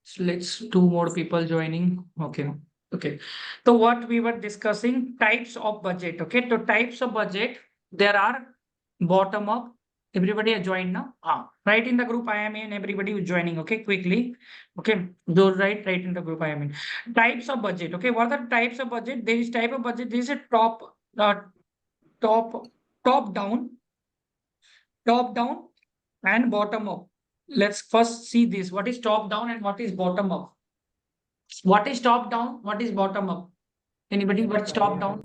So let's two more people joining. Okay. Okay. So what we were discussing, types of budget. Okay. So types of budget, there are bottom up. Everybody are joined now. Right in the group I am in. Everybody is joining. Okay. Quickly. Okay. Those right in the group I am in. Types of budget. Okay. What are the types of budget? There is type of budget. There is a top, top down, top down and bottom up. Let's first see this. What is top down and what is bottom up? What is top down? What is bottom up? Anybody? What's top down?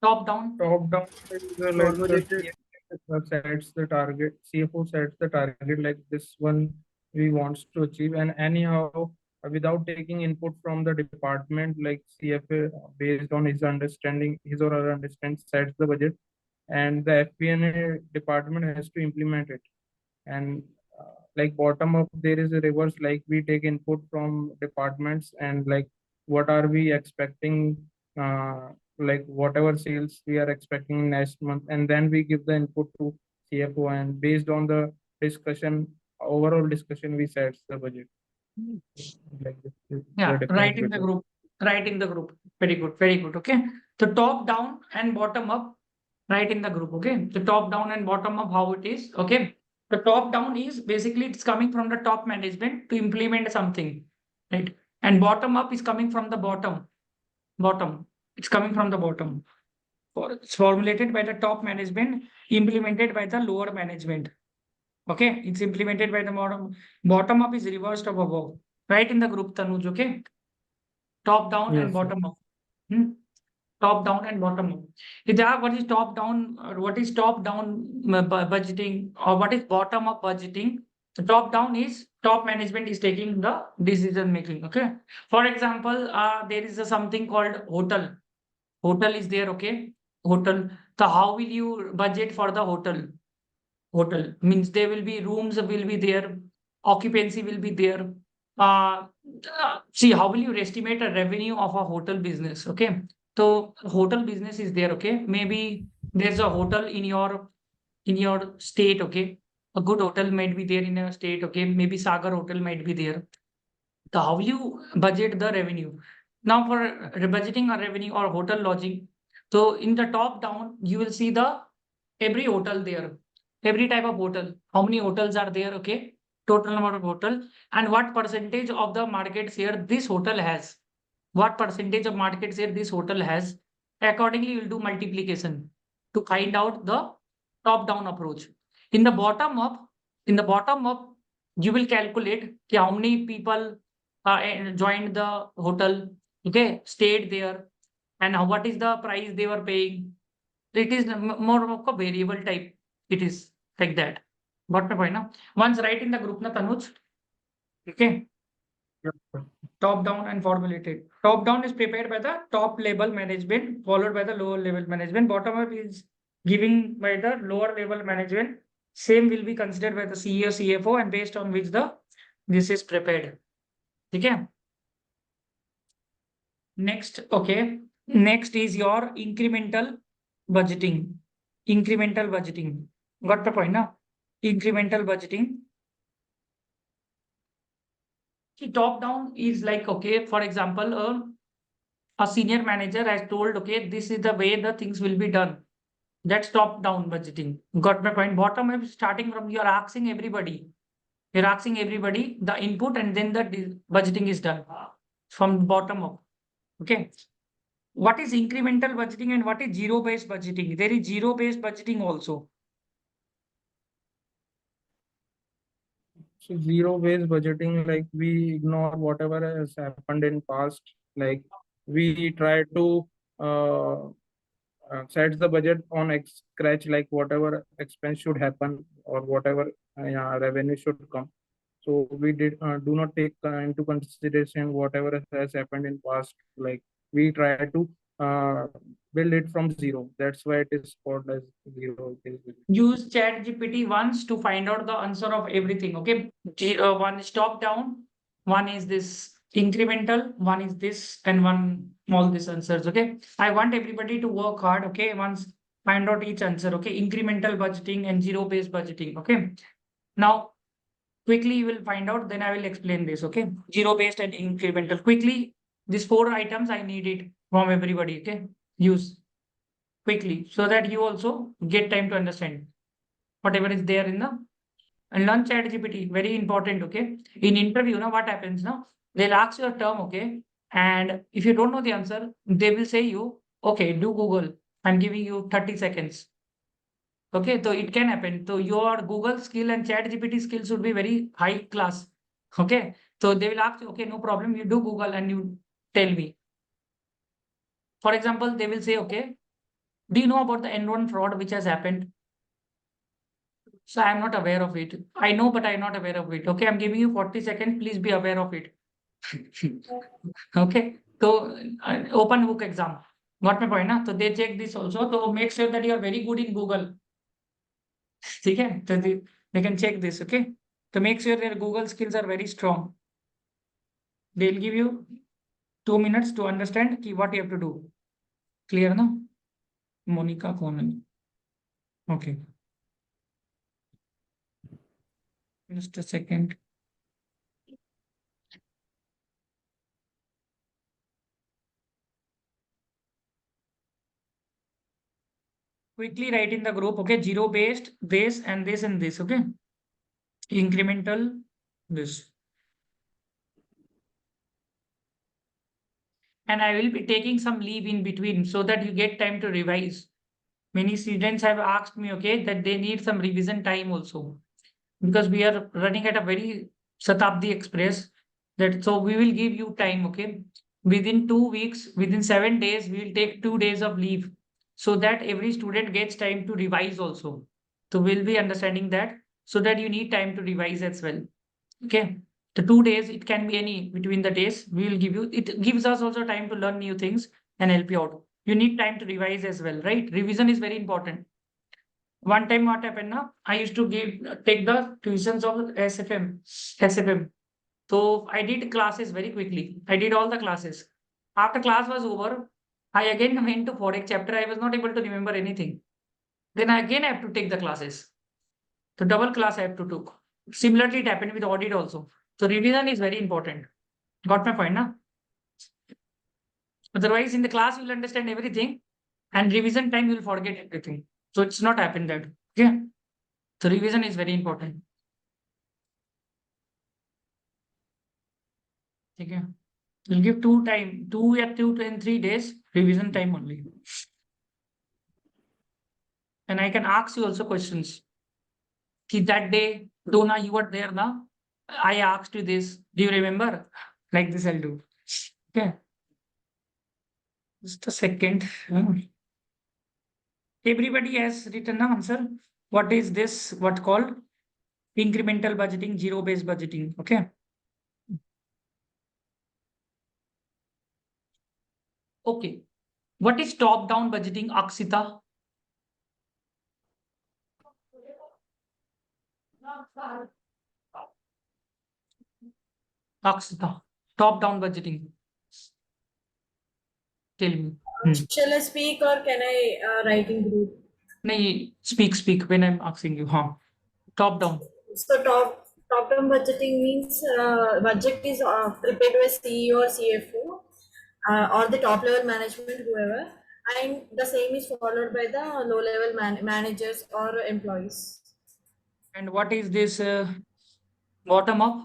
Top down. Top down is like the CFO sets the target. CFO sets the target like this one we wants to achieve, and anyhow without taking input from the department, like CFA based on his understanding, his or her understanding sets the budget, and the FP&A department has to implement it. And like bottom up, there is a reverse, like we take input from departments and like what are we expecting, like whatever sales we are expecting next month, and then we give the input to CFO, and based on the discussion, overall discussion, we set the budget. Like this is Yeah, the right difference in the between. group. Right in the group. Very good. Very good. Okay. The top down and bottom up, right in the group. Okay. The top down and bottom up, how it is. Okay. The top down is basically it's coming from the top management to implement something. Right. And bottom up is coming from the bottom. Bottom. It's coming from the bottom. It's formulated by the top management, implemented by the lower management. Okay, it's implemented by the bottom up is reversed of above. Right in the group, Tanuj. Okay, top down and Yes, sir. bottom up. Hmm? Top down and bottom up. What is top down? Or what is top down budgeting, or what is bottom up budgeting? The top down is top management is taking the decision making. Okay. For example, there is something called hotel. Hotel is there. Okay. Hotel. So how will you budget for the hotel? Hotel means there will be rooms will be there, occupancy will be there. Uh, See how will you estimate a revenue of a hotel business? Okay, so hotel business is there. Okay, maybe there's a hotel in your state. Okay, a good hotel might be there in a state. Okay, maybe Sagar Hotel might be there. So how will you budget the revenue? Now for budgeting a revenue or hotel lodging, so in the top down you will see the every hotel there, every type of hotel, how many hotels are there, okay, total number of hotel, and what percentage of the market share this hotel has, what percentage of market share this hotel has. Accordingly you will do multiplication to find out the top down approach. In the bottom up, in the bottom up you will calculate how many people joined the hotel, okay, stayed there, and what is the price they were paying. It is more of a variable type. It is like that. Got my point now? Once write in the group na Tanuj. Okay. Yep, sir. Top down and formulated. Top down is prepared by the top level management, followed by the lower level management. Bottom up is given by the lower level management. Same will be considered by the CEO, CFO, and based on which the this is prepared. Okay. Next, okay. Next is your incremental budgeting. Incremental budgeting. Got the point now? Incremental budgeting. See, top down is like, okay, for example, a senior manager has told, okay, this is the way the things will be done. That's top down budgeting. Got my point? Bottom up, starting from you're asking everybody. You're asking everybody the input and then the budgeting is done from bottom up. Okay. What is incremental budgeting and what is zero-based budgeting? There is zero-based budgeting also. So zero-based budgeting, like we ignore whatever has happened in past. Like we try to set the budget on scratch, like whatever expense should happen or whatever revenue should come. So we do not take into consideration whatever has happened in past. Like we try to build it from zero. That's why it is called as zero-based budgeting. Use chat GPT once to find out the answer of everything. Okay. One is top down, one is this incremental, one is this, and one all these answers. Okay. I want everybody to work hard. Okay. Once find out each answer. Okay. Incremental budgeting and zero-based budgeting. Okay. Now, quickly you will find out, then I will explain this, okay? Zero-based and incremental. Quickly, these 4 items I need it from everybody, okay? Use quickly so that you also get time to understand whatever is there in the and learn ChatGPT. Very important, okay? In interview, now what happens now? They'll ask your term, okay? And if you don't know the answer, they will say you, okay, do Google. I'm giving you 30 seconds. Okay, so it can happen. So your Google skill and ChatGPT skill should be very high class. Okay, so they will ask you, okay, no problem. You do Google and you tell me. For example, they will say, okay, do you know about the Enron fraud which has happened? So I'm not aware of it. I know, but I'm not aware of it. Okay, I'm giving you 40 seconds. Please be aware of it. Okay, so open book exam. Got my point, na? So they check this also. So make sure that you are very good in Google. Okay, so they can check this. Okay, to make sure their Google skills are very strong. They'll give you 2 minutes to understand what you have to do. Clear, no? Monica Conan. Okay. Just a second. Quickly write in the group, okay? Zero based, this and this and this, okay? Incremental, this. And I will be taking some leave in between so that you get time to revise. Many students have asked me, okay, that they need some revision time also. Because we are running at a very Shatabdi Express. That so we will give you time, okay? Within 2 weeks, within 7 days, we will take 2 days of leave so that every student gets time to revise also. So we'll be understanding that so that you need time to revise as well. Okay. The 2 days, it can be any between the days. We will give you, it gives us also time to learn new things and help you out. You need time to revise as well, right? Revision is very important. One time what happened now, I used to take the tuitions of SFM. So I did classes very quickly. I did all the classes. After class was over, I again went to Forex chapter. I was not able to remember anything. Then I again have to take the classes. So double class I have to took. Similarly, it happened with audit also. So revision is very important. Got my point, na? Otherwise, in the class, you'll understand everything. And revision time, you'll forget everything. So it's not happened that. Okay. So revision is very important. Okay. We'll give 2 and 3 days revision time only. And I can ask you also questions. See, that day, Dona, you were there now. I asked you this. Do you remember? Like this, I'll do. Okay. Just a second. Everybody has written the answer. What is this? What called? Incremental budgeting, zero-based budgeting. Okay. Okay. What is top-down budgeting, Aksita? Aksita. Top-down budgeting. Tell me. Shall I speak or can I write in group? No, speak when I'm asking you. Huh? Top-down. So top-down budgeting means budget is prepared by CEO or CFO or the top level management, whoever, and the same is followed by the low level managers or employees. And what is this bottom-up?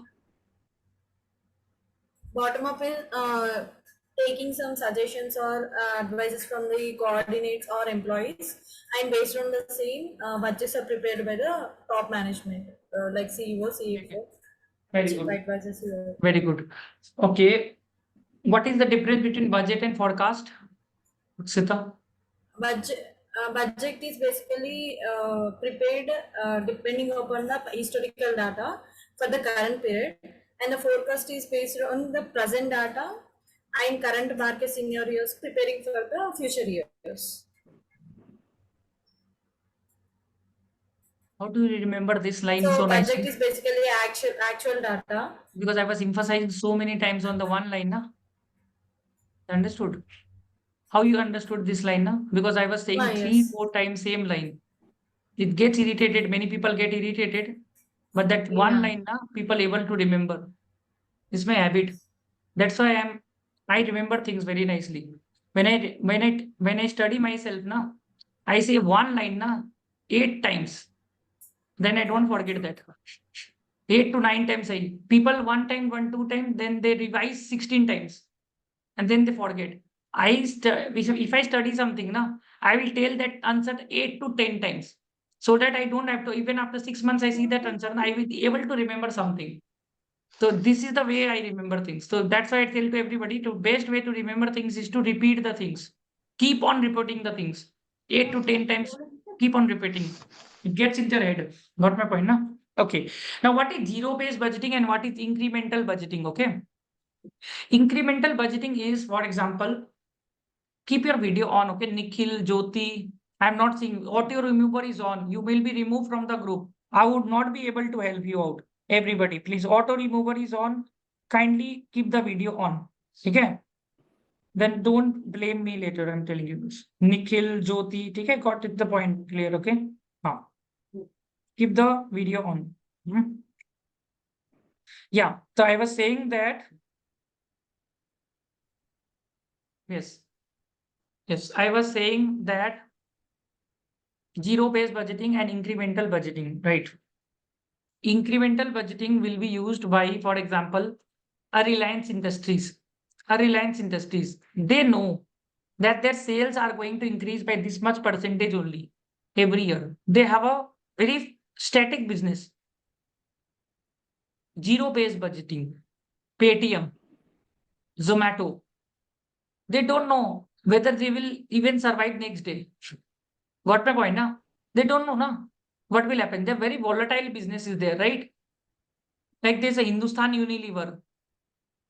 Bottom up is taking some suggestions or advices from the coordinates or employees, and based on the same, budgets are prepared by the top management, like CEO, CFO, Very chief good. advisors. Very good. Okay. What is the difference between budget and forecast? Aksita? Budget is basically prepared depending upon the historical data for the current period, and the forecast is based on the present data and current market scenarios preparing for the future years. How do you remember this line So so budget nicely? is basically actual data. Because I was emphasizing so many times on the one line, na? Understood? How you understood this line, na? Because I was saying Yes. 3-4 times same line. It gets irritated. Many people get irritated. but that one Yeah. line na people able to remember. It's my habit. That's why I remember things very nicely. When I study myself na, I say one line na 8 times. Then I don't forget that. 8 to 9 times people one time, 2 times, then they revise 16 times. And then they forget. If I study something, na, I will tell that answer 8 to 10 times. So that I don't have to, even after 6 months, I see that answer, I will be able to remember something. So this is the way I remember things. So that's why I tell to everybody, the best way to remember things is to repeat the things. Keep on repeating the things. 8 to 10 times, keep on repeating. It gets into your head. Got my point, na? Okay. Now, what is zero-based budgeting and what is incremental budgeting? Okay. Incremental budgeting is, for example, keep your video on. Okay. Nikhil, Jyoti, I'm not seeing audio remover is on. You will be removed from the group. I would not be able to help you out. Everybody, please, auto remover is on. Kindly keep the video on. Okay. Then don't blame me later. I'm telling you this. Nikhil, Jyoti, okay, got it the point clear. Okay. Now, keep the video on. Yeah. So I was saying that. Yes. Yes. I was saying that zero-based budgeting and incremental budgeting, right? Incremental budgeting will be used by, for example, a Reliance Industries. A Reliance Industries, they know that their sales are going to increase by this much percentage only every year. They have a very static business. Zero-based budgeting, Paytm, Zomato, they don't know whether they will even survive next day. Got my point, na? They don't know, na? What will happen? They're very volatile businesses there, right? Like there's a Hindustan Unilever.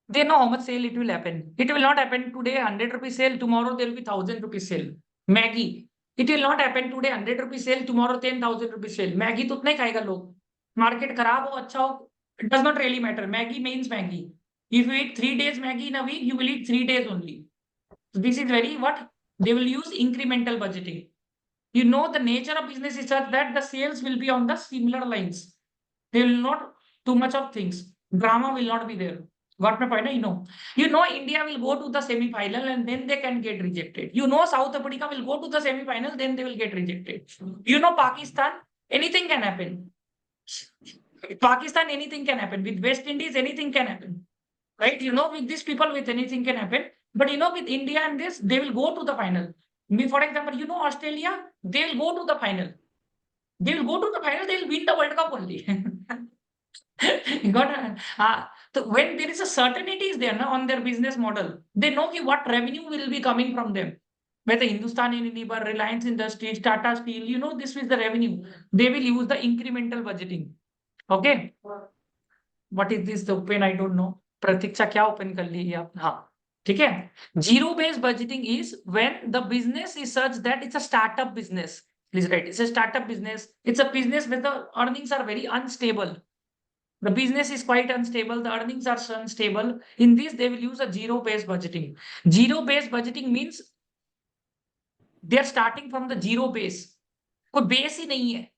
They know how much sale it will happen. It will not happen today 100 rupees sale, tomorrow there will be 1000 rupees sale. Maggie, it will not happen today 100 rupees sale, tomorrow 10,000 rupees sale. Maggie तो उतना ही खाएगा लोग. Market खराब हो अच्छा हो, it does not really matter. Maggie means Maggie. If you eat 3 days Maggie in a week, you will eat 3 days only. So this is very what? They will use incremental budgeting. You know the nature of business is such that the sales will be on the similar lines. There will not too much of things. Drama will not be there. Got my point? You know India will go to the semi-final and then they can get rejected. You know South Africa will go to the semi-final, then they will get rejected. You know Pakistan, anything can happen. Pakistan, anything can happen. With West Indies, anything can happen. Right? You know, with these people, with anything can happen. But you know, with India and this, they will go to the final. For example, you know Australia, they will go to the final. They will go to the final, they will win the World Cup only. You got so when there is a certainty is there on their business model, they know what revenue will be coming from them. Whether Hindustan Unilever, Reliance Industries, Tata Steel, you know, this is the revenue. They will use the incremental budgeting. Okay. What is this? The open? I don't know. प्रतीक्षा क्या open कर ली आप? हाँ, ठीक है. Zero based budgeting is when the business is such that it's a startup business. Please write. It's a startup business. It's a business where the earnings are very unstable. The business is quite unstable. The earnings are unstable. In this, they will use a zero-based budgeting. Zero-based budgeting means they are starting from the zero base. कोई base ही नहीं है.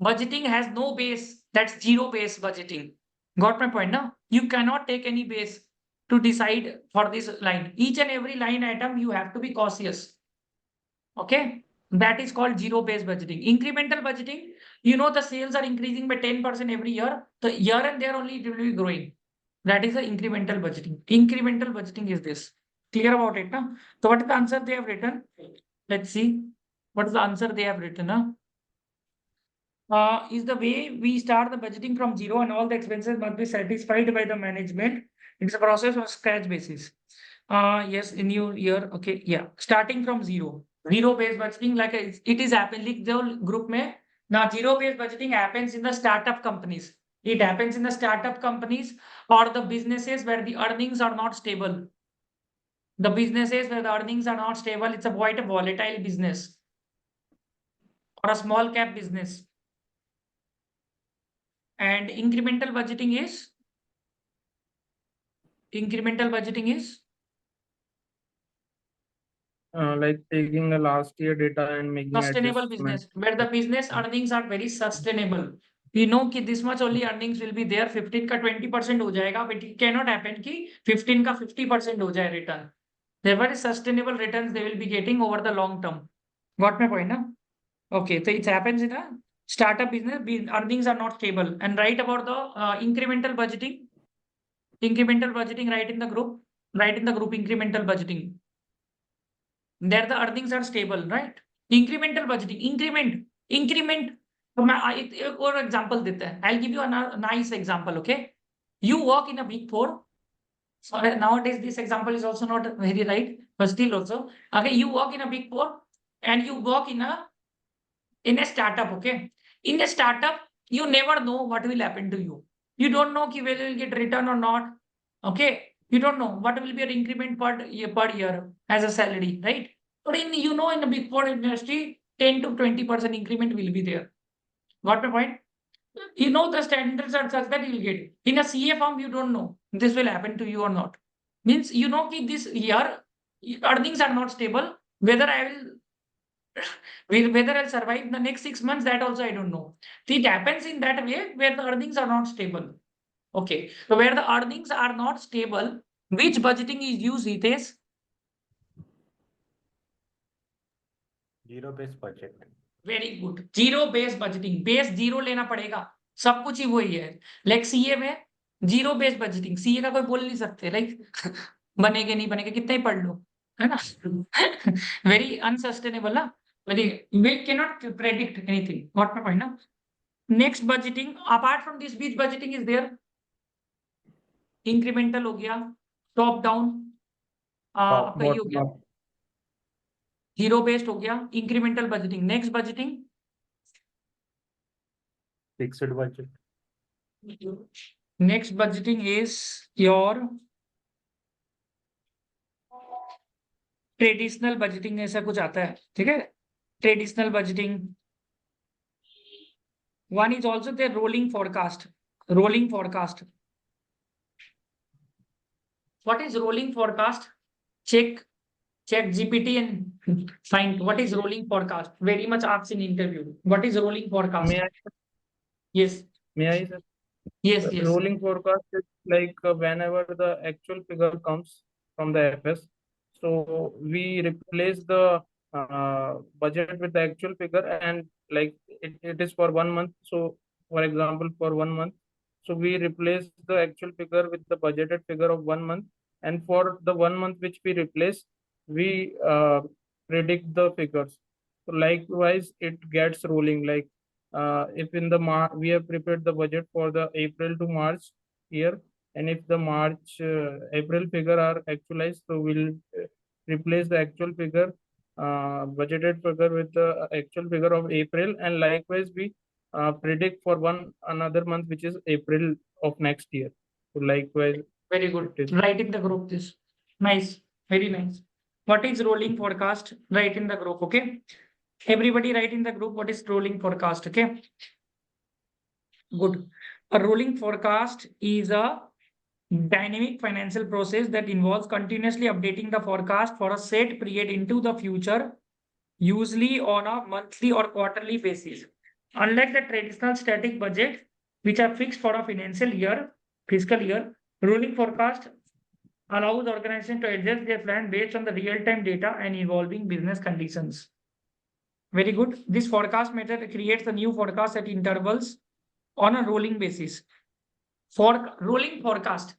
Budgeting has no base. That's zero-based budgeting. Got my point, now? You cannot take any base to decide for this line. Each and every line item, you have to be cautious. Okay? That is called zero-based budgeting. Incremental budgeting, you know the sales are increasing by 10% every year. So year and there only it will be growing. That is the incremental budgeting. Incremental budgeting is this. Clear about it, na? So what is the answer they have written? Let's see. What is the answer they have written? Is the way we start the budgeting from zero and all the expenses must be satisfied by the management. It's a process on scratch basis. Yes, in new year. Okay, yeah. Starting from zero. Zero-based budgeting, like it is happening. The group में now zero-based budgeting happens in the startup companies. It happens in the startup companies or the businesses where the earnings are not stable. The businesses where the earnings are not stable, it's a quite a volatile business or a small cap business. And incremental budgeting is like taking the last year data and making sustainable adjustments. business where the business earnings are very sustainable. You know कि this much only earnings will be there, 15 का 20% हो जाएगा, but it cannot happen कि 15 का 50% हो जाए return. Therefore, sustainable returns they will be getting over the long term. Got my point, na? Okay, so it happens in a startup business, earnings are not stable. And write about the incremental budgeting. Incremental budgeting, write in the group. Write in the group incremental budgeting. There the earnings are stable, right? Incremental budgeting, increment. तो मैं एक और example देते हैं. I'll give you a nice example, okay? You work in a big four. So nowadays this example is also not very right, but still also. Okay, you work in a big four and you work in a startup, okay? In a startup, you never know what will happen to you. You don't know whether you will get return or not. Okay, you don't know what will be your increment per year as a salary, right? But in a big four industry, 10 to 20% increment will be there. Got my point? You know the standards are such that you will get. In a CA firm, you don't know this will happen to you or not. Means you know that this year earnings are not stable. Whether I'll survive the next 6 months, that also I don't know. It happens in that way where the earnings are not stable. Okay, so where the earnings are not stable, which budgeting is used, Hitesh? Zero based budget. Very good. Zero base budgeting. Base zero लेना पड़ेगा. सब कुछ ही वही है. Like CA में zero base budgeting. CA का कोई बोल नहीं सकते लाइक बनेगा नहीं बनेगा, कितना ही पढ़ लो, है ना? वेरी अनसस्टेनेबल ना. Very we can not predict anything. What my point ना. Next budgeting apart from this बीच बजटिंग इज देयर. इंक्रीमेंटल हो गया, टॉप डाउन आपका ये हो गया, जीरो बेस्ड हो गया, incremental budgeting. Next budgeting Fixed budget. next budgeting is your traditional budgeting. ऐसा कुछ आता है, ठीक है? Traditional budgeting. one is also the rolling forecast. Rolling forecast. What is rolling forecast? Check GPT and find what is rolling forecast. Very much asked in interview. What is rolling forecast? May I, Yes. may I, sir? Yes. Yes. Rolling forecast is like whenever the actual figure comes from the FS, so we replace the budget with the actual figure, and like it is for 1 month. So for example, for 1 month, so we replace the actual figure with the budgeted figure of 1 month, and for the 1 month which we replace, we predict the figures. So likewise, it gets rolling. Like if in the we have prepared the budget for the April to March year, and if the March April figure are actualized, so we'll replace the actual figure budgeted figure with the actual figure of April, and likewise we predict for another month which is April of next year. So likewise. Very good. Write in the group this. Nice. Very nice. What is rolling forecast? Write in the group. Okay. Everybody write in the group what is rolling forecast. Okay. Good. A rolling forecast is a dynamic financial process that involves continuously updating the forecast for a set period into the future, usually on a monthly or quarterly basis. Unlike the traditional static budget, which are fixed for a fiscal year, rolling forecast allows organizations to adjust their plan based on the real-time data and evolving business conditions. Very good. This forecast method creates a new forecast at intervals on a rolling basis. For rolling forecast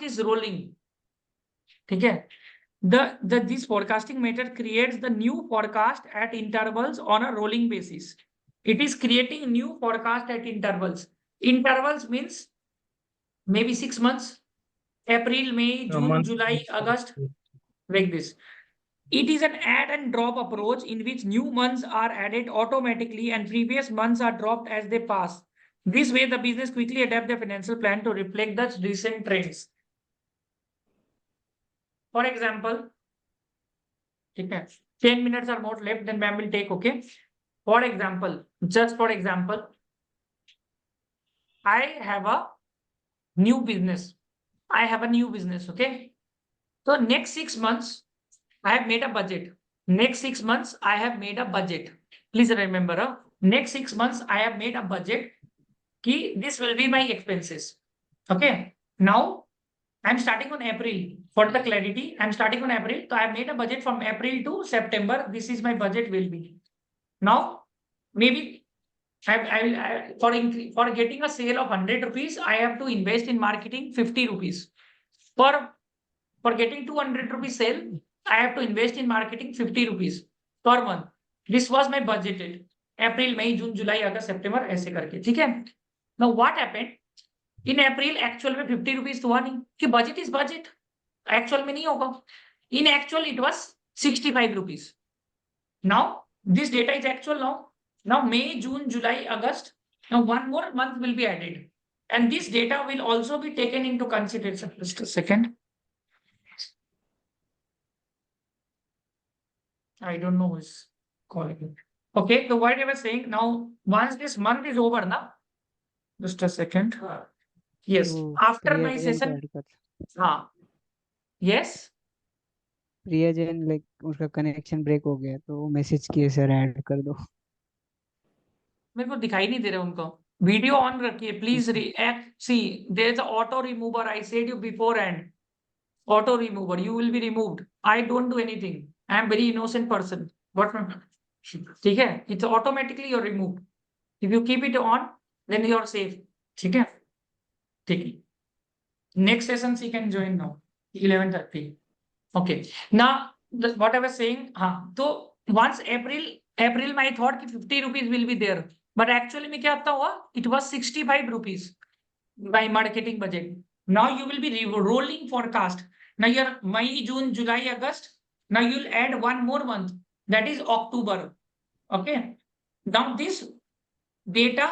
is rolling. Okay. This forecasting method creates the new forecast at intervals on a rolling basis. It is creating new forecast at intervals. Intervals means maybe 6 months. April, May, June, July, August. Like this. It is an add and drop approach in which new months are added automatically and previous months are dropped as they pass. This way, the business quickly adapts their financial plan to reflect the recent trends. For example, 10 minutes are more left, then ma'am will take, okay? For example, just for example, I have a new business. Okay? So next 6 months, I have made a budget. Next 6 months, I have made a budget. Please remember, next 6 months I have made a budget ki this will be my expenses. Okay. Now I'm starting on April. For the clarity, I'm starting on April. So I have made a budget from April to September. This is my budget will be. Now, maybe for getting a sale of 100 rupees, I have to invest in marketing 50 rupees. For getting 200 rupees sale, I have to invest in marketing 50 rupees per month. This was my budgeted. April, May, June, July, August, September ऐसे करके, ठीक है? Now what happened? In April actual में 50 rupees तो हुआ नहीं कि budget is budget. Actual में नहीं होगा. In actual it was 65 rupees. Now this data is actual now. Now May, June, July, August. Now one more month will be added. And this data will also be taken into consideration. Just a second. I don't know who is calling it. Okay, so what I was saying now, once this month is over now, just a second. Yes, तो after my प्रियजन को session, add कर हाँ, yes, प्रियजन like उसका connection break हो गया तो मैसेज किए सर ऐड कर दो मेरे को दिखाई नहीं दे रहा उनको वीडियो ऑन रखिए please react see there is a auto remover I said you before and auto remover you will be removed I don't do anything I am very innocent person what ठीक है it's automatically you are removed if you keep it on then you are safe ठीक है ठीक है next session see can join now 11:30 okay now what I was saying हां तो once April my thought कि 50 rupees will be there but actually में क्या आता हुआ it was 65 rupees by marketing budget now you will be rolling forecast now your May June July August now you'll add one more month that is October okay now this data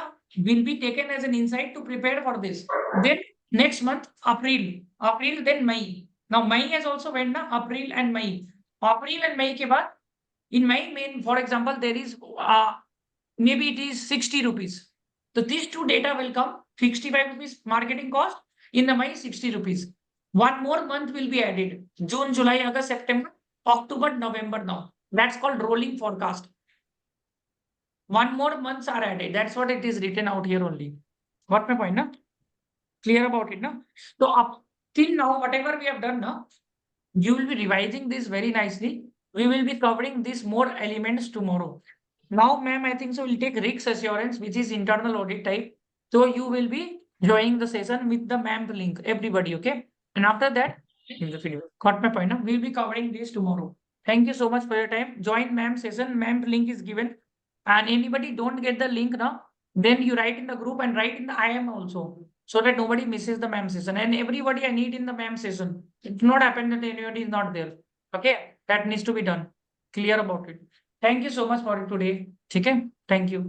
will be taken as an insight to prepare for this then next month April then May now May has also went na April and May के बाद in my main for example there is maybe it is 60 rupees so these two data will come 65 rupees marketing cost in the May 60 rupees one more month will be added June July August September October November now that's called rolling forecast one more months are added that's what it is written out here only got my point na clear about it na so up till now whatever we have done now you will be revising this very nicely we will be covering these more elements tomorrow now ma'am I think so will take risk assurance which is internal audit type so you will be joining the session with the ma'am link everybody okay and after that in the video got my point now we'll be covering this tomorrow thank you so much for your time join ma'am session ma'am link is given and anybody don't get the link now then you write in the group and write in the IM also so that nobody misses the ma'am session and everybody I need in the ma'am session it not happen that anybody is not there okay that needs to be done clear about it thank you so much for today okay thank you